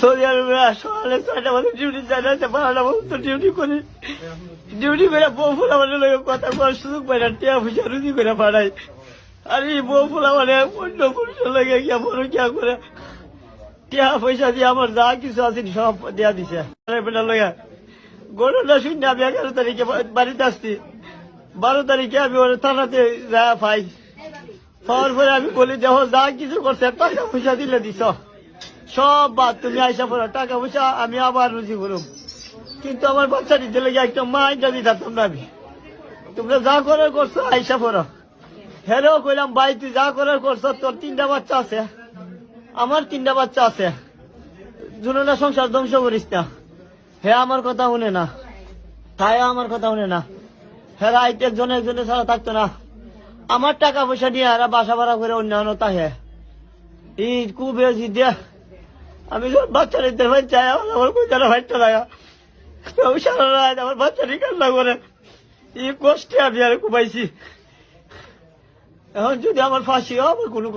Saudi আরবে সকালে 6টা বাজে ডিউটি যায় না, 12টা পর্যন্ত ডিউটি করি। ডিউটি করে বউ ফুলা মানে কথা বলার সুযোগ পাই না, টিয়া পয়সা রুজি করে পাঠাই। আর এই বউ ফুলা মানে অন্য পুরুষের লেগে গিয়া বড় কিয়া করে টিয়া পয়সা দিয়ে আমার যা কিছু আছে সব দেয়া দিছে। বেটা লইয়া ঘটনা শুনে আমি 11 তারিখে বাড়িতে আসছি। 12 তারিখে আমি ওর থানাতে যা পাই। পাওয়ার পরে আমি বলি দেখো যা কিছু করছে টাকা পয়সা দিলে দিছ সব বাদ, তুমি আইসা পড়ো, টাকা পয়সা আমি আবার রুজি করুম। কিন্তু আমার বাচ্চা দিতে লেগে একটা মা এটা দিতাম তোমরা, আমি তোমরা যা করার করছো আইসা পড়ো। হেরেও কইলাম ভাই তুই যা করার করছো, তোর 3টা বাচ্চা আছে, আমার 3টা বাচ্চা আছে, দুজনের সংসার ধ্বংস করিস না। হে আমার কথা শুনে না, তাই আমার কথা শুনে না। হেরা আইতে জনে জনে ছাড়া থাকতো না। আমার টাকা পয়সা নিয়ে এরা বাসা ভাড়া করে অন্যান্য তাহে এই কুবেজি দিয়া আমি বাচ্চা নিতে ভাই চাই, আমার কোথাও ভাইটা লাগা সারা রাত আমার বাচ্চারই কান্না করে। এই কষ্টে আমি আর কুবাইছি। এখন যদি আমার ফাঁসি হয় আমার কোনো